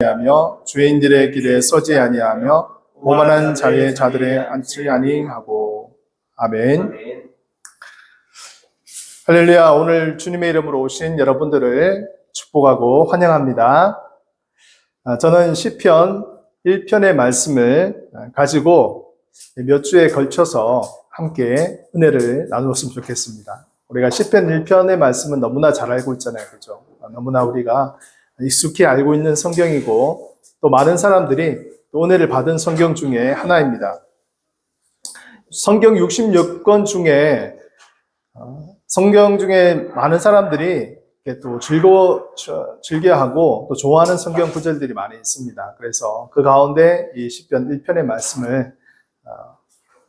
아니하며 죄인들의 길에 서지 아니하며 오만한 자들의 앉지 아니하고. 아멘. 할렐루야. 오늘 주님의 이름으로 오신 여러분들을 축복하고 환영합니다. 저는 시편 1편의 말씀을 가지고 몇 주에 걸쳐서 함께 은혜를 나누었으면 좋겠습니다. 우리가 시편 1편의 말씀은 너무나 잘 알고 있잖아요. 그죠? 너무나 우리가 익숙히 알고 있는 성경이고 또 많은 사람들이 또 은혜를 받은 성경 중에 하나입니다. 성경 66권 중에 성경 중에 많은 사람들이 또 즐겨하고 또 좋아하는 성경 구절들이 많이 있습니다. 그래서 그 가운데 이 시편 1편의 말씀을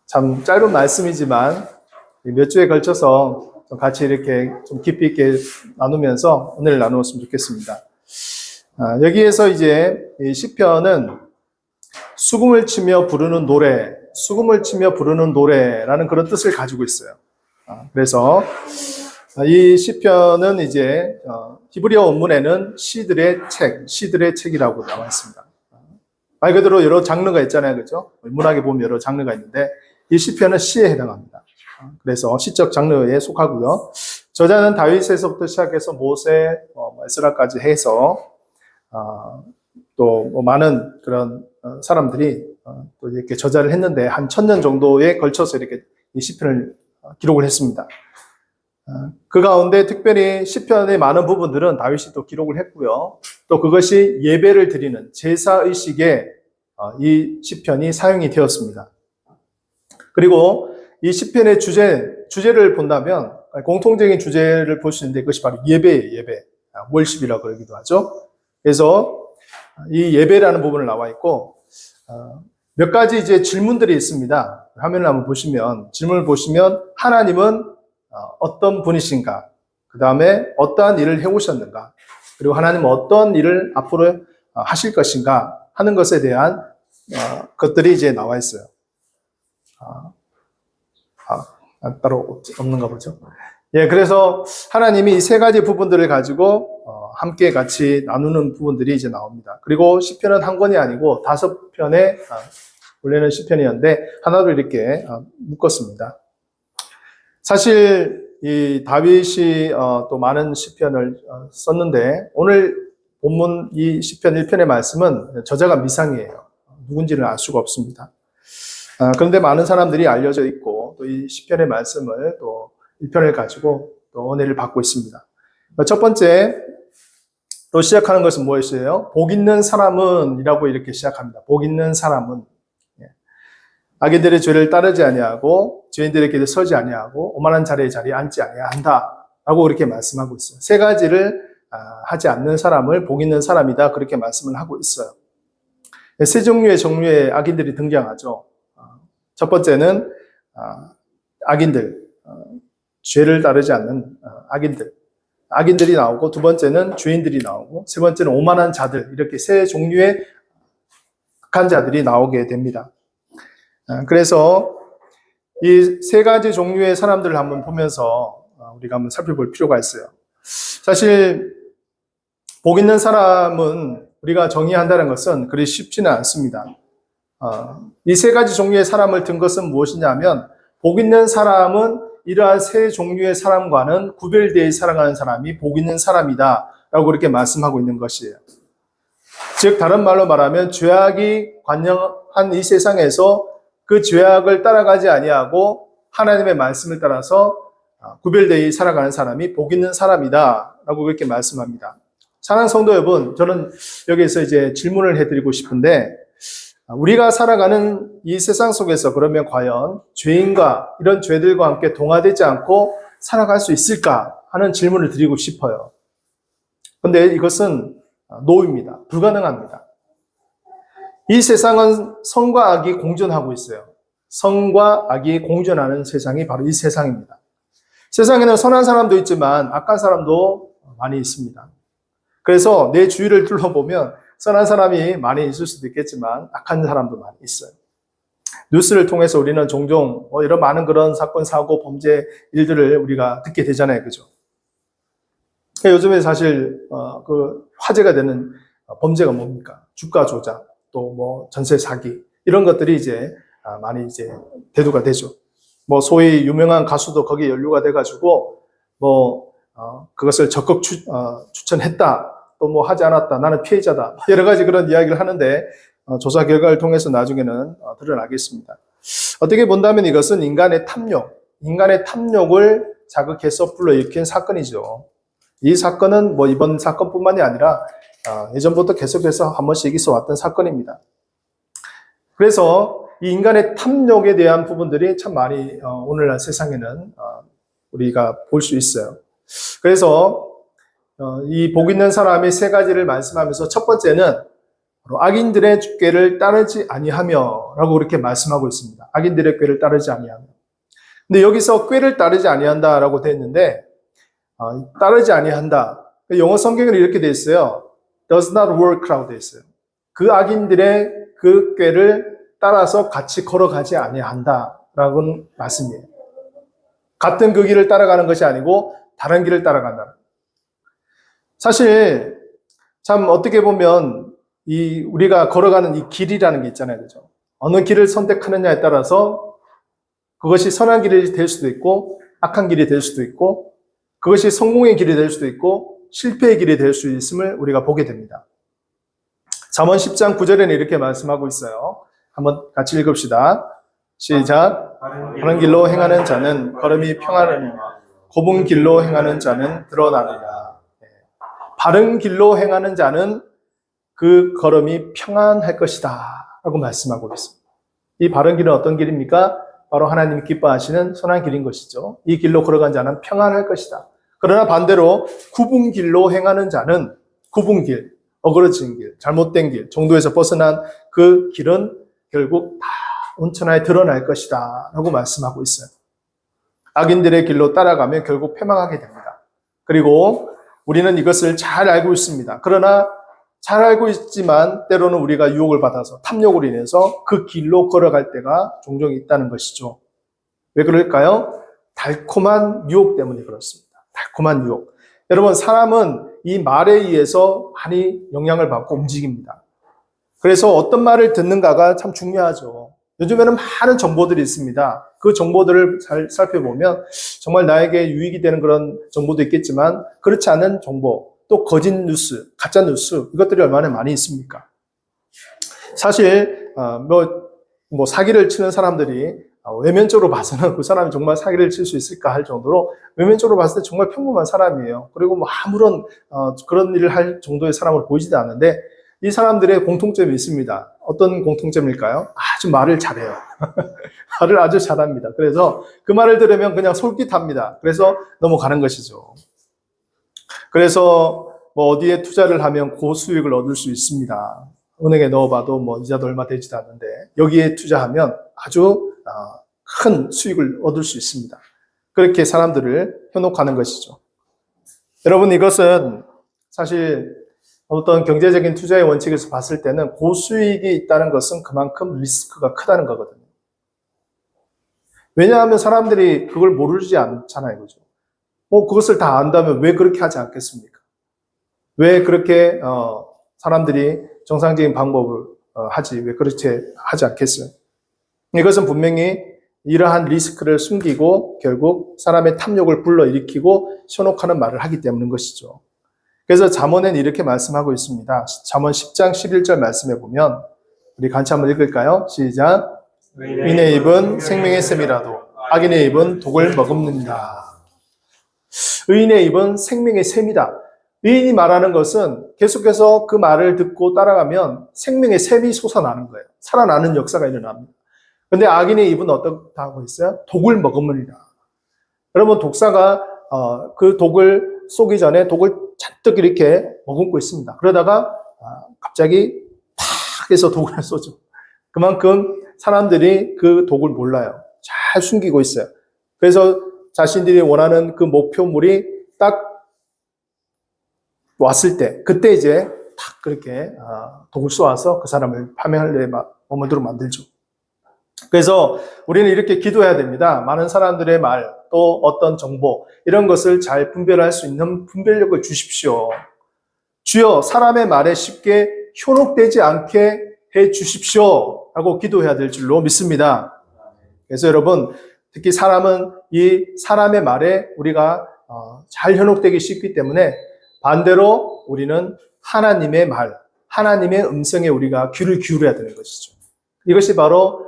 참 짧은 말씀이지만 몇 주에 걸쳐서 같이 이렇게 좀 깊이 있게 나누면서 은혜를 나누었으면 좋겠습니다. 여기에서 이제 이 시편은 수금을 치며 부르는 노래라는 그런 뜻을 가지고 있어요. 그래서 이 시편은 이제 히브리어 원문에는 시들의 책이라고 나와 있습니다. 말 그대로 여러 장르가 있잖아요, 그렇죠? 문학에 보면 여러 장르가 있는데 이 시편은 시에 해당합니다. 그래서 시적 장르에 속하고요. 저자는 다윗에서부터 시작해서 모세, 에스라까지 해서 또 많은 그런 사람들이 또 이렇게 저자를 했는데 한 1000년 정도에 걸쳐서 이렇게 이 시편을 기록을 했습니다. 그 가운데 특별히 시편의 많은 부분들은 다윗이 또 기록을 했고요. 또 그것이 예배를 드리는 제사의식에 이 시편이 사용이 되었습니다. 그리고 이 시편의 주제를 본다면 공통적인 주제를 볼 수 있는데 그것이 바로 예배예요. 예배. 월십이라고 그러기도 하죠. 그래서 이 예배라는 부분을 나와 있고 몇 가지 이제 질문들이 있습니다. 화면을 한번 보시면 질문을 보시면 하나님은 어떤 분이신가? 그 다음에 어떠한 일을 해오셨는가? 그리고 하나님은 어떤 일을 앞으로 하실 것인가? 하는 것에 대한 것들이 이제 나와 있어요. 따로 없는가 보죠. 예, 그래서 하나님이 이 세 가지 부분들을 가지고 함께 같이 나누는 부분들이 이제 나옵니다. 그리고 시편은 한 권이 아니고 5편의 원래는 시편이었는데 하나로 이렇게 묶었습니다. 사실 이 다윗이 또 많은 시편을 썼는데 오늘 본문 이 시편 1편의 말씀은 저자가 미상이에요. 누군지는 알 수가 없습니다. 그런데 많은 사람들이 알려져 있고 또 이 시편의 말씀을 또 1편을 가지고 또 은혜를 받고 있습니다. 첫 번째 또 시작하는 것은 무엇이에요? 복 있는 사람은 이라고 이렇게 시작합니다. 복 있는 사람은 악인들의 죄를 따르지 아니하고 죄인들의 길에 서지 아니하고 오만한 자리에 앉지 아니한다 라고 이렇게 말씀하고 있어요. 세 가지를 하지 않는 사람을 복 있는 사람이다 그렇게 말씀을 하고 있어요. 세 종류의 악인들이 등장하죠. 첫 번째는 악인들, 죄를 따르지 않는 악인들이 나오고 두 번째는 죄인들이 나오고 세 번째는 오만한 자들 이렇게 세 종류의 악한 자들이 나오게 됩니다. 그래서 이 세 가지 종류의 사람들을 한번 보면서 우리가 한번 살펴볼 필요가 있어요. 사실 복 있는 사람은 우리가 정의한다는 것은 그리 쉽지는 않습니다. 이 세 가지 종류의 사람을 든 것은 무엇이냐면 복 있는 사람은 이러한 세 종류의 사람과는 구별되어 살아가는 사람이 복 있는 사람이다 라고 그렇게 말씀하고 있는 것이에요. 즉 다른 말로 말하면 죄악이 관영한 이 세상에서 그 죄악을 따라가지 아니하고 하나님의 말씀을 따라서 구별되어 살아가는 사람이 복 있는 사람이다 라고 그렇게 말씀합니다. 사랑하는 성도 여러분, 저는 여기에서 이제 질문을 해드리고 싶은데 우리가 살아가는 이 세상 속에서 그러면 과연 죄인과 이런 죄들과 함께 동화되지 않고 살아갈 수 있을까 하는 질문을 드리고 싶어요. 그런데 이것은 노입니다. 불가능합니다. 이 세상은 선과 악이 공존하고 있어요. 선과 악이 공존하는 세상이 바로 이 세상입니다. 세상에는 선한 사람도 있지만 악한 사람도 많이 있습니다. 그래서 내 주위를 둘러보면 선한 사람이 많이 있을 수도 있겠지만 악한 사람도 많이 있어요. 뉴스를 통해서 우리는 종종 이런 많은 그런 사건, 사고, 범죄 일들을 우리가 듣게 되잖아요. 그죠? 요즘에 사실 그 화제가 되는 범죄가 뭡니까? 주가 조작, 또 뭐 전세 사기 이런 것들이 이제 많이 이제 대두가 되죠. 뭐 소위 유명한 가수도 거기에 연루가 돼가지고 뭐 그것을 적극 추천했다, 또 뭐 하지 않았다, 나는 피해자다, 여러 가지 그런 이야기를 하는데 조사 결과를 통해서 나중에는 드러나겠습니다. 어떻게 본다면 이것은 인간의 탐욕을 자극해서 불러일으킨 사건이죠. 이 사건은 뭐 이번 사건뿐만이 아니라 예전부터 계속해서 한 번씩 있어 왔던 사건입니다. 그래서 이 인간의 탐욕에 대한 부분들이 참 많이 오늘날 세상에는 우리가 볼 수 있어요. 그래서 이 복 있는 사람이 세 가지를 말씀하면서 첫 번째는 악인들의 꾀를 따르지 아니하며 라고 그렇게 말씀하고 있습니다. 악인들의 꾀를 따르지 아니하며. 근데 여기서 꾀를 따르지 아니한다 라고 되어 있는데 따르지 아니한다. 영어 성경에는 이렇게 되어 있어요. does not work 라고 되어 있어요. 그 악인들의 그 꾀를 따라서 같이 걸어가지 아니한다 라고 말씀이에요. 같은 그 길을 따라가는 것이 아니고 다른 길을 따라간다. 사실 참 어떻게 보면 우리가 걸어가는 이 길이라는 게 있잖아요. 그죠? 어느 길을 선택하느냐에 따라서 그것이 선한 길이 될 수도 있고 악한 길이 될 수도 있고 그것이 성공의 길이 될 수도 있고 실패의 길이 될 수 있음을 우리가 보게 됩니다. 잠언 10장 9절에는 이렇게 말씀하고 있어요. 한번 같이 읽읍시다. 시작. 바른 길로 행하는 자는 걸음이 평안하느니라. 좁은 길로 행하는 자는 드러나느니라. 바른 길로 행하는 자는 그 걸음이 평안할 것이다 라고 말씀하고 있습니다. 이 바른 길은 어떤 길입니까? 바로 하나님이 기뻐하시는 선한 길인 것이죠. 이 길로 걸어간 자는 평안할 것이다. 그러나 반대로 굽은 길로 행하는 자는 굽은 길, 어그러진 길, 잘못된 길, 정도에서 벗어난 그 길은 결국 다 온천하에 드러날 것이다 라고 말씀하고 있어요. 악인들의 길로 따라가면 결국 패망하게 됩니다. 그리고 우리는 이것을 잘 알고 있습니다. 그러나 잘 알고 있지만 때로는 우리가 유혹을 받아서 탐욕으로 인해서 그 길로 걸어갈 때가 종종 있다는 것이죠. 왜 그럴까요? 달콤한 유혹 때문에 그렇습니다. 달콤한 유혹. 여러분, 사람은 이 말에 의해서 많이 영향을 받고 움직입니다. 그래서 어떤 말을 듣는가가 참 중요하죠. 요즘에는 많은 정보들이 있습니다. 그 정보들을 잘 살펴보면 정말 나에게 유익이 되는 그런 정보도 있겠지만 그렇지 않은 정보, 또 거짓 뉴스, 가짜 뉴스 이것들이 얼마나 많이 있습니까? 사실 뭐 사기를 치는 사람들이 외면적으로 봐서는 그 사람이 정말 사기를 칠 수 있을까 할 정도로 외면적으로 봤을 때 정말 평범한 사람이에요. 그리고 뭐 아무런 그런 일을 할 정도의 사람으로 보이지도 않는데 이 사람들의 공통점이 있습니다. 어떤 공통점일까요? 아주 말을 잘해요. 말을 아주 잘합니다. 그래서 그 말을 들으면 그냥 솔깃합니다. 그래서 넘어가는 것이죠. 그래서 뭐 어디에 투자를 하면 고수익을 얻을 수 있습니다. 은행에 넣어봐도 뭐 이자도 얼마 되지도 않는데 여기에 투자하면 아주 큰 수익을 얻을 수 있습니다. 그렇게 사람들을 현혹하는 것이죠. 여러분, 이것은 사실 어떤 경제적인 투자의 원칙에서 봤을 때는 고수익이 있다는 것은 그만큼 리스크가 크다는 거거든요. 왜냐하면 사람들이 그걸 모르지 않잖아요. 그죠? 뭐 그것을 다 안다면 왜 그렇게 하지 않겠습니까? 왜 그렇게 사람들이 정상적인 방법을 하지 왜 그렇게 하지 않겠어요? 이것은 분명히 이러한 리스크를 숨기고 결국 사람의 탐욕을 불러일으키고 현혹하는 말을 하기 때문인 것이죠. 그래서 잠언에는 이렇게 말씀하고 있습니다. 잠언 10장 11절 말씀해 보면 우리 같이 한번 읽을까요? 시작. 의인의 입은 생명의 샘이라도 악인의 입은 독을 머금는다. 의인의 입은 생명의 샘이다. 의인이 말하는 것은 계속해서 그 말을 듣고 따라가면 생명의 샘이 솟아나는 거예요. 살아나는 역사가 일어납니다. 그런데 악인의 입은 어떻다고 했어요? 독을 머금느니라. 여러분, 독사가 그 독을 쏘기 전에 독을 잔뜩 이렇게 머금고 있습니다. 그러다가 갑자기 팍 해서 독을 쏘죠. 그만큼 사람들이 그 독을 몰라요. 잘 숨기고 있어요. 그래서 자신들이 원하는 그 목표물이 딱 왔을 때, 그때 이제 탁 그렇게 독을 쏘아서 그 사람을 파멸하려 머물도록 만들죠. 그래서 우리는 이렇게 기도해야 됩니다. 많은 사람들의 말, 또 어떤 정보, 이런 것을 잘 분별할 수 있는 분별력을 주십시오. 주여, 사람의 말에 쉽게 현혹되지 않게 해 주십시오 라고 기도해야 될 줄로 믿습니다. 그래서 여러분, 특히 사람은 이 사람의 말에 우리가 잘 현혹되기 쉽기 때문에 반대로 우리는 하나님의 말, 하나님의 음성에 우리가 귀를 기울여야 되는 것이죠. 이것이 바로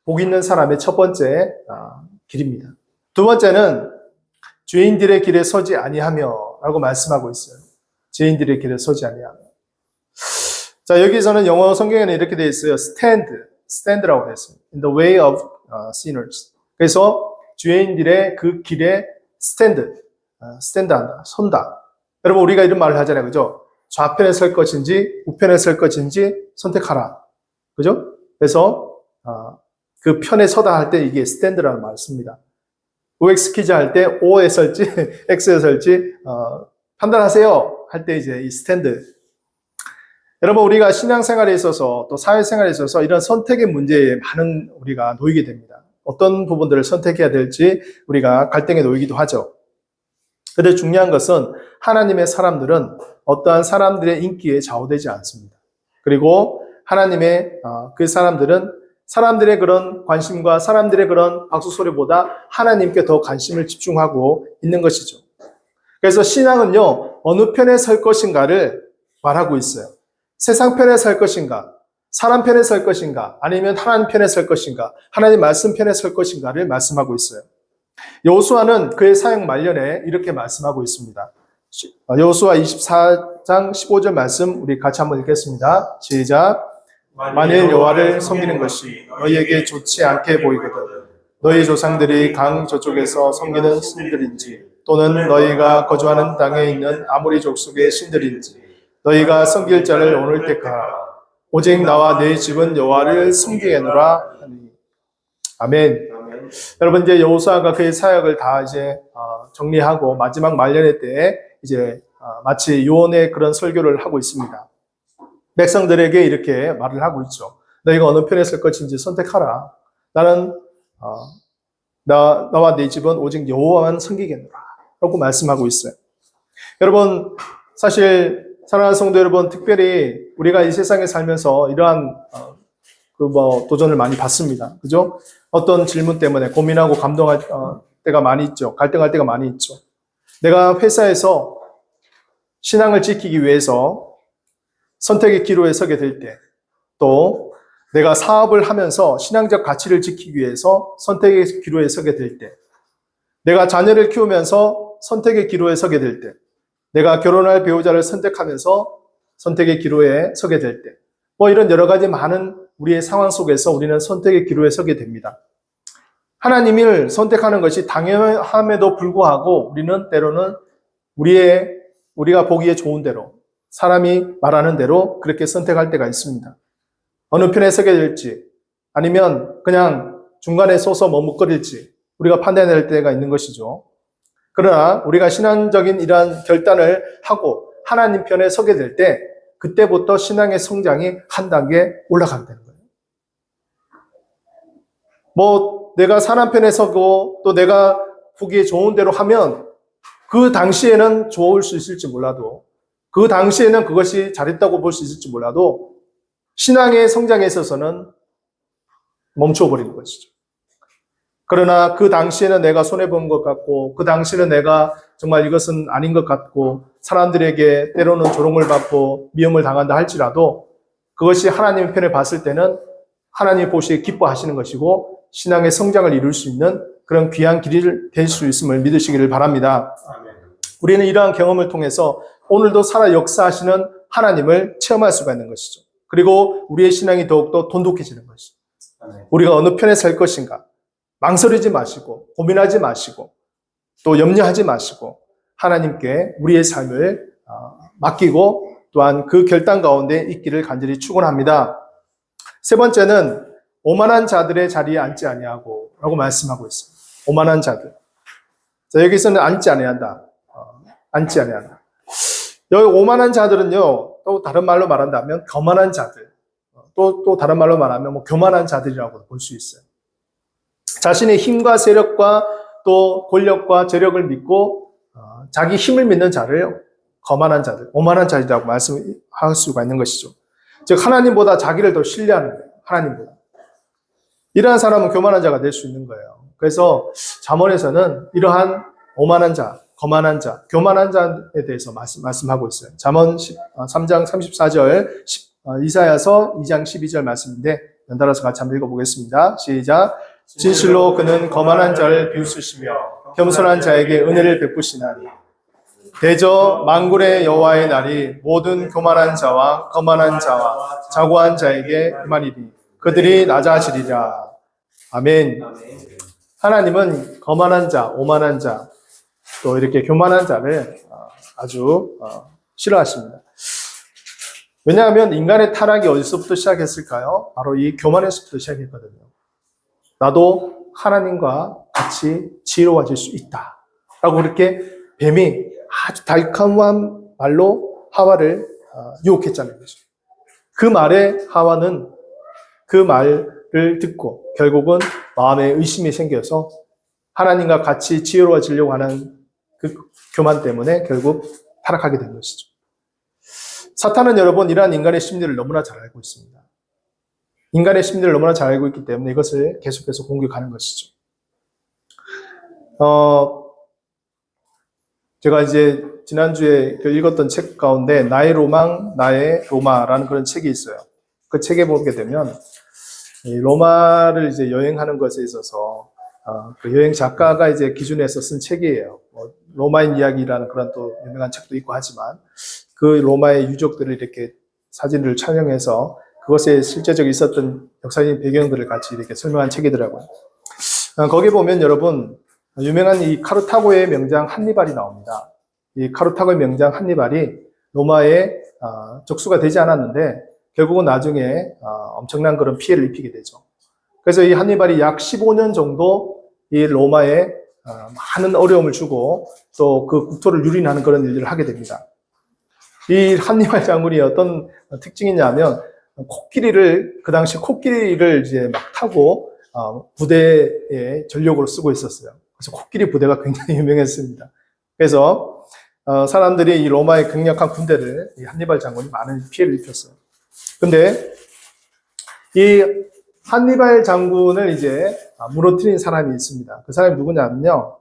복 있는 사람의 첫 번째 길입니다. 두 번째는 죄인들의 길에 서지 아니하며 라고 말씀하고 있어요. 죄인들의 길에 서지 아니하며. 자, 여기서는 영어 성경에는 이렇게 되어 있어요. stand라고 되어 있습니다. In the way of sinners. 그래서 죄인들의 그 길에 stand한다, 선다. 여러분, 우리가 이런 말을 하잖아요. 그죠? 좌편에 설 것인지 우편에 설 것인지 선택하라. 그죠? 그래서 그 편에 서다 할 때 이게 stand라는 말을 씁니다. OX 퀴즈 할 때 O에 설지 X에 설지 판단하세요 할 때 이제 이 stand. 여러분, 우리가 신앙생활에 있어서 또 사회생활에 있어서 이런 선택의 문제에 많은 우리가 놓이게 됩니다. 어떤 부분들을 선택해야 될지 우리가 갈등에 놓이기도 하죠. 그런데 중요한 것은 하나님의 사람들은 어떠한 사람들의 인기에 좌우되지 않습니다. 그리고 하나님의 그 사람들은 사람들의 그런 관심과 사람들의 그런 박수 소리보다 하나님께 더 관심을 집중하고 있는 것이죠. 그래서 신앙은요, 어느 편에 설 것인가를 말하고 있어요. 세상 편에 설 것인가, 사람 편에 설 것인가, 아니면 하나님 편에 설 것인가, 하나님 말씀 편에 설 것인가를 말씀하고 있어요. 여호수아는 그의 사역 말년에 이렇게 말씀하고 있습니다. 여호수아 24장 15절 말씀 우리 같이 한번 읽겠습니다. 시작. 만일 여호와를 섬기는 것이 너희에게 좋지 않게 보이거든 너희 조상들이 강 저쪽에서 섬기는 신들인지 또는 너희가 거주하는 땅에 있는 아모리 족속의 신들인지 너희가 섬길 자를 오늘 택하라. 오직 나와 내 집은 여호와를 섬기겠노라 하니. 아멘. 여러분, 이제 여호수아가 그의 사역을 다 이제 정리하고 마지막 말년의 때에 이제 마치 유언의 그런 설교를 하고 있습니다. 백성들에게 이렇게 말을 하고 있죠. 너희가 어느 편에 설 것인지 선택하라. 나는 나와 내 집은 오직 여호와만 섬기겠노라 라고 말씀하고 있어요. 여러분, 사실 사랑하는 성도 여러분, 특별히 우리가 이 세상에 살면서 이러한 도전을 많이 받습니다. 그죠? 어떤 질문 때문에 고민하고 감동할 때가 많이 있죠. 갈등할 때가 많이 있죠. 내가 회사에서 신앙을 지키기 위해서 선택의 기로에 서게 될 때, 또 내가 사업을 하면서 신앙적 가치를 지키기 위해서 선택의 기로에 서게 될 때, 내가 자녀를 키우면서 선택의 기로에 서게 될 때, 내가 결혼할 배우자를 선택하면서 선택의 기로에 서게 될 때, 이런 여러 가지 많은 우리의 상황 속에서 우리는 선택의 기로에 서게 됩니다. 하나님을 선택하는 것이 당연함에도 불구하고 우리는 때로는 우리가 보기에 좋은 대로, 사람이 말하는 대로 그렇게 선택할 때가 있습니다. 어느 편에 서게 될지, 아니면 그냥 중간에 서서 머뭇거릴지 우리가 판단해야 될 때가 있는 것이죠. 그러나 우리가 신앙적인 이러한 결단을 하고 하나님 편에 서게 될 때, 그때부터 신앙의 성장이 한 단계 올라간다는 거예요. 내가 사람 편에 서고 또 내가 보기에 좋은 대로 하면 그 당시에는 좋을 수 있을지 몰라도, 그 당시에는 그것이 잘했다고 볼 수 있을지 몰라도 신앙의 성장에 있어서는 멈춰버리는 것이죠. 그러나 그 당시에는 내가 손해본 것 같고, 그 당시에는 내가 정말 이것은 아닌 것 같고, 사람들에게 때로는 조롱을 받고 미움을 당한다 할지라도 그것이 하나님 편에 봤을 때는 하나님 보시기에 기뻐하시는 것이고 신앙의 성장을 이룰 수 있는 그런 귀한 길이 될 수 있음을 믿으시기를 바랍니다. 우리는 이러한 경험을 통해서 오늘도 살아 역사하시는 하나님을 체험할 수가 있는 것이죠. 그리고 우리의 신앙이 더욱더 돈독해지는 것이죠. 우리가 어느 편에 설 것인가 망설이지 마시고 고민하지 마시고 또 염려하지 마시고 하나님께 우리의 삶을 맡기고 또한 그 결단 가운데 있기를 간절히 축원합니다. 세 번째는 오만한 자들의 자리에 앉지 아니하고 라고 말씀하고 있습니다. 오만한 자들. 자, 여기서는 앉지 아니한다. 앉지 아니한다. 여기 오만한 자들은요, 또 다른 말로 말한다면 거만한 자들, 또 다른 말로 말하면 교만한 자들이라고 볼 수 있어요. 자신의 힘과 세력과 또 권력과 재력을 믿고 자기 힘을 믿는 자를 거만한 자들, 오만한 자들이라고 말씀할 수가 있는 것이죠. 즉 하나님보다 자기를 더 신뢰하는 거예요. 하나님보다. 이러한 사람은 교만한 자가 될 수 있는 거예요. 그래서 잠언에서는 이러한 오만한 자, 거만한 자, 교만한 자에 대해서 말씀하고 있어요. 잠언 3장 34절, 이사야서 2장 12절 말씀인데 연달아서 같이 한번 읽어보겠습니다. 시작. 진실로 그는 거만한 자를 비웃으시며 겸손한 자에게 은혜를 베푸시나니 대저 만군의 여호와의 날이 모든 교만한 자와 거만한 자와 자고한 자에게 임하리니 그들이 낮아지리라. 아멘. 하나님은 거만한 자, 오만한 자, 또 이렇게 교만한 자를 아주 싫어하십니다. 왜냐하면 인간의 타락이 어디서부터 시작했을까요? 바로 이 교만에서부터 시작했거든요. 나도 하나님과 같이 지혜로워질 수 있다 라고 그렇게 뱀이 아주 달콤한 말로 하와를 유혹했잖아요. 그 말에 하와는 그 말을 듣고 결국은 마음에 의심이 생겨서 하나님과 같이 지혜로워지려고 하는 그 교만 때문에 결국 타락하게 된 것이죠. 사탄은 여러분 이러한 인간의 심리를 너무나 잘 알고 있습니다. 인간의 심리를 너무나 잘 알고 있기 때문에 이것을 계속해서 공격하는 것이죠. 제가 이제 지난주에 읽었던 책 가운데 나의 로망, 나의 로마라는 그런 책이 있어요. 그 책에 보게 되면 이 로마를 이제 여행하는 것에 있어서 그 여행 작가가 이제 기준에서 쓴 책이에요. 로마인 이야기라는 그런 또 유명한 책도 있고 하지만 그 로마의 유적들을 이렇게 사진을 촬영해서 그것에 실제적으로 있었던 역사적인 배경들을 같이 이렇게 설명한 책이더라고요. 거기 보면 여러분 유명한 이 카르타고의 명장 한니발이 나옵니다. 이 카르타고의 명장 한니발이 로마의 적수가 되지 않았는데 결국은 나중에 엄청난 그런 피해를 입히게 되죠. 그래서 이 한니발이 약 15년 정도 이 로마에 많은 어려움을 주고 또 그 국토를 유린하는 그런 일들을 하게 됩니다. 이 한니발 장군이 어떤 특징이냐면 그 당시 코끼리를 이제 막 타고 부대의 전력으로 쓰고 있었어요. 그래서 코끼리 부대가 굉장히 유명했습니다. 그래서 사람들이 이 로마의 강력한 군대를 이 한니발 장군이 많은 피해를 입혔어요. 근데 이 한니발 장군을 이제 무너뜨린 사람이 있습니다. 그 사람이 누구냐면요.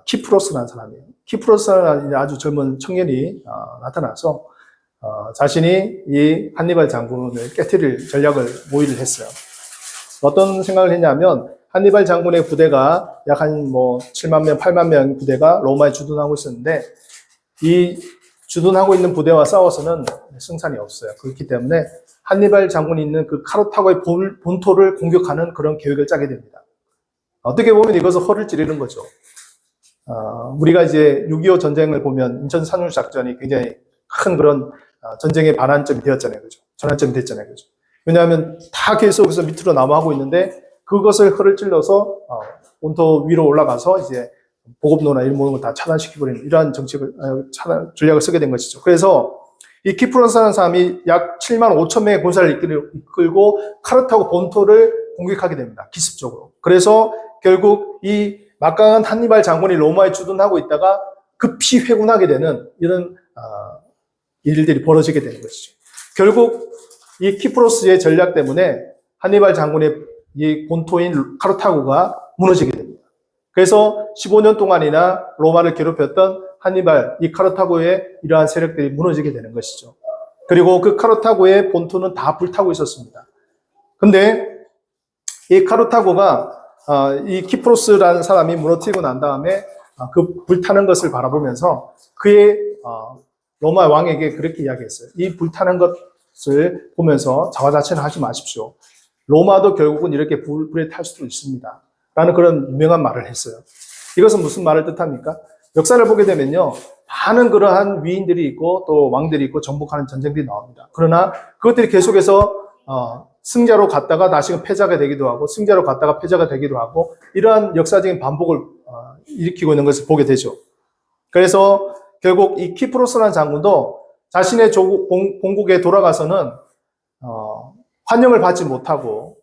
키프로스라는 사람이에요. 키프로스라는 아주 젊은 청년이 나타나서 자신이 이 한니발 장군을 깨뜨릴 전략을 모의를 했어요. 어떤 생각을 했냐면 한니발 장군의 부대가 약 한 7만 명, 8만 명 부대가 로마에 주둔하고 있었는데 이 주둔하고 있는 부대와 싸워서는 승산이 없어요. 그렇기 때문에 한니발 장군이 있는 그 카르타고의 본토를 공격하는 그런 계획을 짜게 됩니다. 어떻게 보면 이것은 허를 찌르는 거죠. 우리가 이제 6.25 전쟁을 보면 인천 산후 작전이 굉장히 큰 그런 전쟁의 반환점이 되었잖아요. 그죠? 전환점이 됐잖아요. 그죠? 왜냐하면 다 계속해서 밑으로 남하고 있는데 그것을 허를 찔러서 본토 위로 올라가서 이제 보급로나 이런 모든 걸 다 차단시켜버리는 이러한 전략을 쓰게 된 것이죠. 그래서 이 키프로스라는 사람이 약 7만 5천 명의 군사를 이끌고 카르타고 본토를 공격하게 됩니다. 기습적으로. 그래서 결국 이 막강한 한니발 장군이 로마에 주둔하고 있다가 급히 회군하게 되는 이런 일들이 벌어지게 되는 것이죠. 결국 이 키프로스의 전략 때문에 한니발 장군의 이 본토인 카르타고가 무너지게 됩니다. 그래서 15년 동안이나 로마를 괴롭혔던 한니발, 이 카르타고의 이러한 세력들이 무너지게 되는 것이죠. 그리고 그 카르타고의 본토는 다 불타고 있었습니다. 근데 이 카르타고가 이 키프로스라는 사람이 무너뜨리고 난 다음에 그 불타는 것을 바라보면서 그의 로마 왕에게 그렇게 이야기했어요. 이 불타는 것을 보면서 자화자찬을 하지 마십시오. 로마도 결국은 이렇게 불에 탈 수도 있습니다. 라는 그런 유명한 말을 했어요. 이것은 무슨 말을 뜻합니까? 역사를 보게 되면요. 많은 그러한 위인들이 있고 또 왕들이 있고 정복하는 전쟁들이 나옵니다. 그러나 그것들이 계속해서 승자로 갔다가 다시금 패자가 되기도 하고 승자로 갔다가 패자가 되기도 하고 이러한 역사적인 반복을 일으키고 있는 것을 보게 되죠. 그래서 결국 이 키프로스라는 장군도 자신의 본국에 돌아가서는 환영을 받지 못하고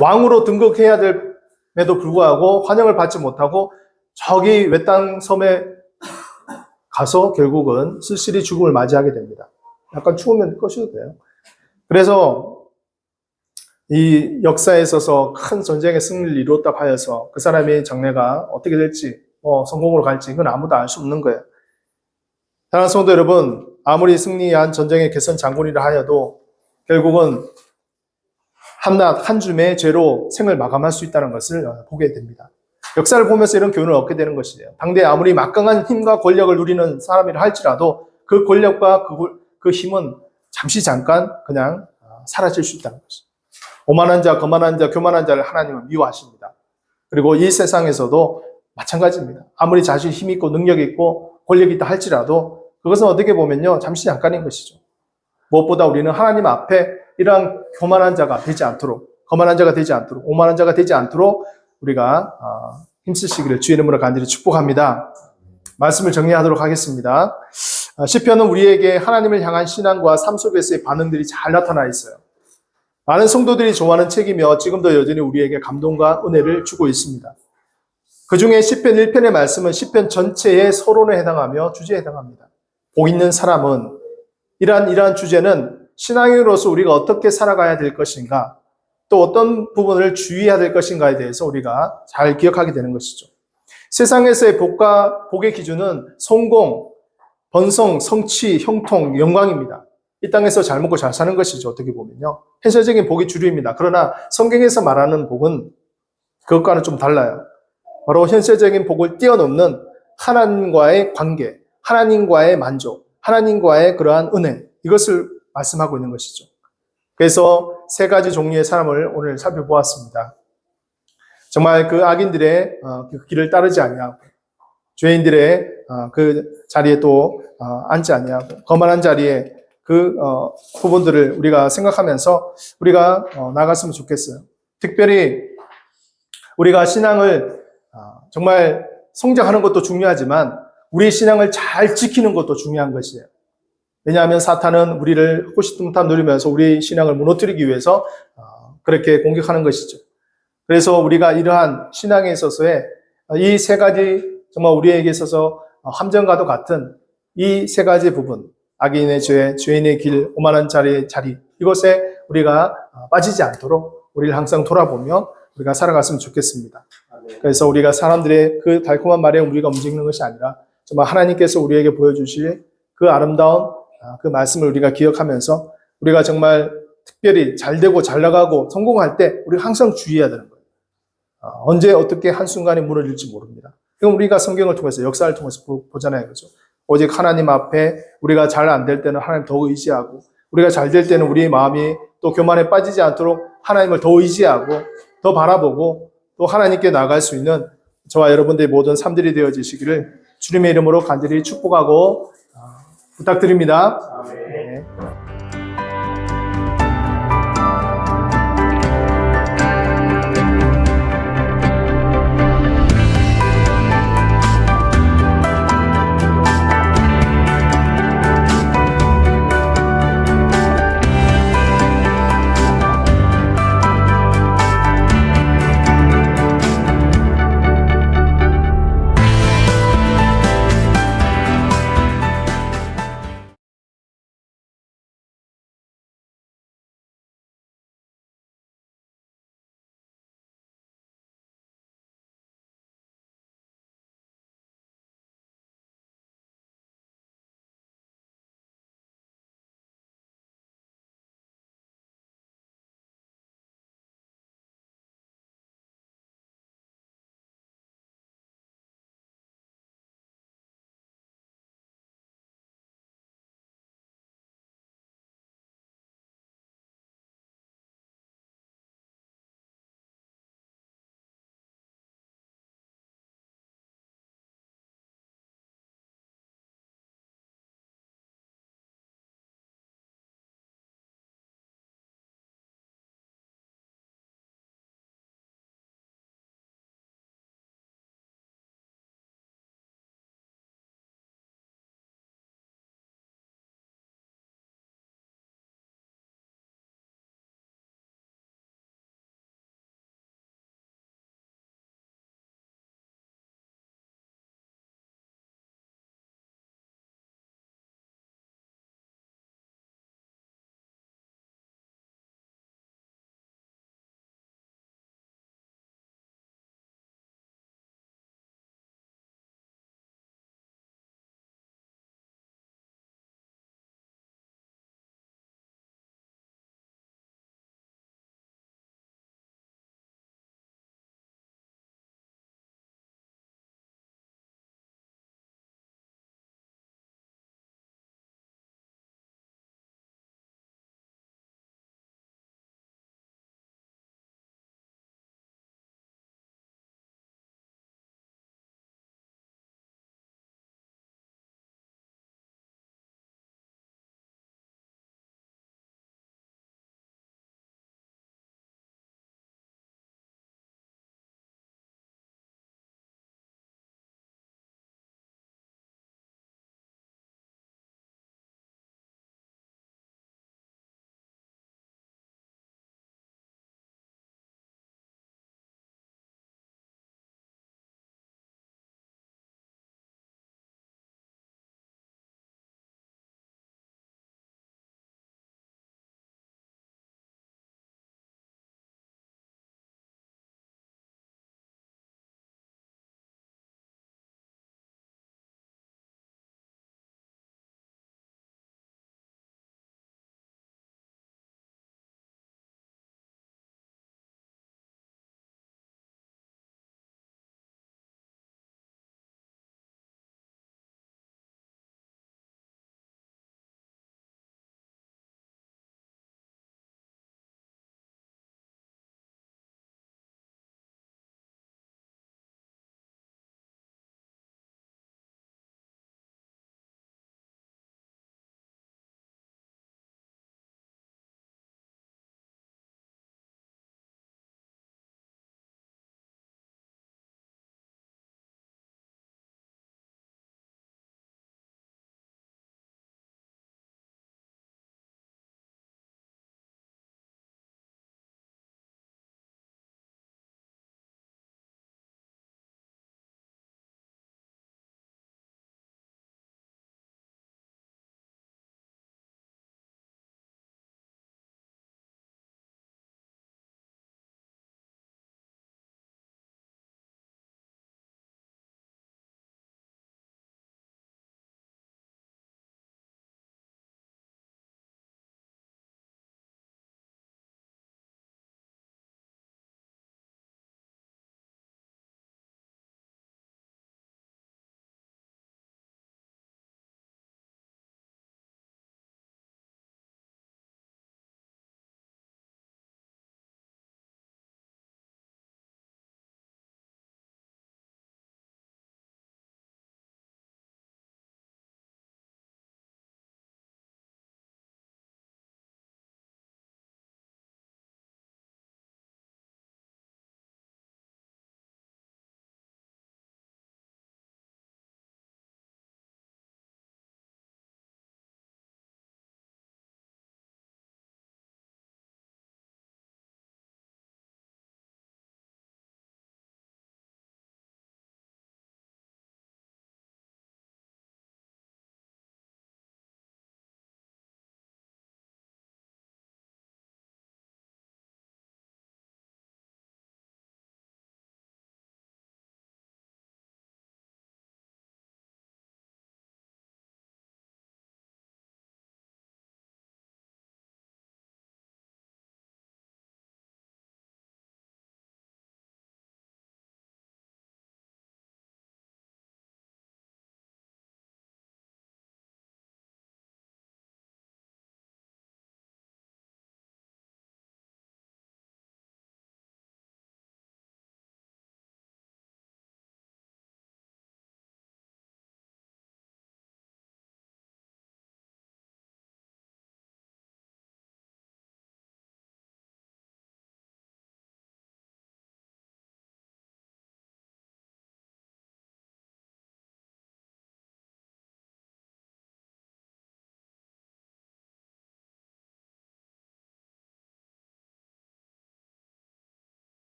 왕으로 등극해야 됨에도 불구하고 환영을 받지 못하고 저기 외딴 섬에 가서 결국은 쓸쓸히 죽음을 맞이하게 됩니다. 약간 추우면 꺼셔도 돼요. 그래서 이 역사에 있어서 큰 전쟁의 승리를 이루었다고 하여서 그 사람의 장래가 어떻게 될지, 성공으로 갈지, 이건 아무도 알 수 없는 거예요. 사랑하는 성도 여러분, 아무리 승리한 전쟁의 개선 장군이라 하여도 결국은 한낱 한 줌의 죄로 생을 마감할 수 있다는 것을 보게 됩니다. 역사를 보면서 이런 교훈을 얻게 되는 것이에요. 당대 아무리 막강한 힘과 권력을 누리는 사람이라 할지라도 그 권력과 그 힘은 잠시 잠깐 그냥 사라질 수 있다는 것이죠. 오만한 자, 거만한 자, 교만한 자를 하나님은 미워하십니다. 그리고 이 세상에서도 마찬가지입니다. 아무리 자신이 힘 있고 능력 있고 권력이 있다 할지라도 그것은 어떻게 보면요, 잠시 잠깐인 것이죠. 무엇보다 우리는 하나님 앞에 이러한 교만한 자가 되지 않도록, 거만한 자가 되지 않도록, 오만한 자가 되지 않도록 우리가 힘쓰시기를 주의 이름으로 간절히 축복합니다. 말씀을 정리하도록 하겠습니다. 시편은 우리에게 하나님을 향한 신앙과 삶 속에서의 반응들이 잘 나타나 있어요. 많은 성도들이 좋아하는 책이며 지금도 여전히 우리에게 감동과 은혜를 주고 있습니다. 그 중에 시편 1편의 말씀은 시편 전체의 서론에 해당하며 주제에 해당합니다. 복 있는 사람은 이러한 주제는 신앙인으로서 우리가 어떻게 살아가야 될 것인가, 또 어떤 부분을 주의해야 될 것인가에 대해서 우리가 잘 기억하게 되는 것이죠. 세상에서의 복의 기준은 성공, 번성, 성취, 형통, 영광입니다. 이 땅에서 잘 먹고 잘 사는 것이죠. 어떻게 보면요. 현실적인 복이 주류입니다. 그러나 성경에서 말하는 복은 그것과는 좀 달라요. 바로 현실적인 복을 뛰어넘는 하나님과의 관계, 하나님과의 만족, 하나님과의 그러한 은혜, 이것을 말씀하고 있는 것이죠. 그래서 세 가지 종류의 사람을 오늘 살펴보았습니다. 정말 그 악인들의 그 길을 따르지 아니하고, 죄인들의 그 자리에 또 앉지 아니하고, 거만한 자리에 그 부분들을 우리가 생각하면서 우리가 나갔으면 좋겠어요. 특별히 우리가 신앙을 정말 성장하는 것도 중요하지만 우리의 신앙을 잘 지키는 것도 중요한 것이에요. 왜냐하면 사탄은 우리를 호시탐탐 누리면서 우리의 신앙을 무너뜨리기 위해서 그렇게 공격하는 것이죠. 그래서 우리가 이러한 신앙에 있어서의 이 세 가지, 정말 우리에게 있어서 함정과도 같은 이 세 가지 부분, 악인의 죄, 죄인의 길, 오만한 자리, 이것에 우리가 빠지지 않도록 우리를 항상 돌아보며 우리가 살아갔으면 좋겠습니다. 그래서 우리가 사람들의 그 달콤한 말에 우리가 움직이는 것이 아니라 정말 하나님께서 우리에게 보여주실 그 아름다운 그 말씀을 우리가 기억하면서 우리가 정말 특별히 잘 되고 잘 나가고 성공할 때 우리가 항상 주의해야 되는 거예요. 언제 어떻게 한순간에 무너질지 모릅니다. 그럼 우리가 성경을 통해서, 역사를 통해서 보잖아요. 그죠? 오직 하나님 앞에 우리가 잘 안 될 때는 하나님 더 의지하고, 우리가 잘 될 때는 우리의 마음이 또 교만에 빠지지 않도록 하나님을 더 의지하고 더 바라보고 또 하나님께 나아갈 수 있는 저와 여러분들의 모든 삶들이 되어지시기를 주님의 이름으로 간절히 축복하고 부탁드립니다. 네.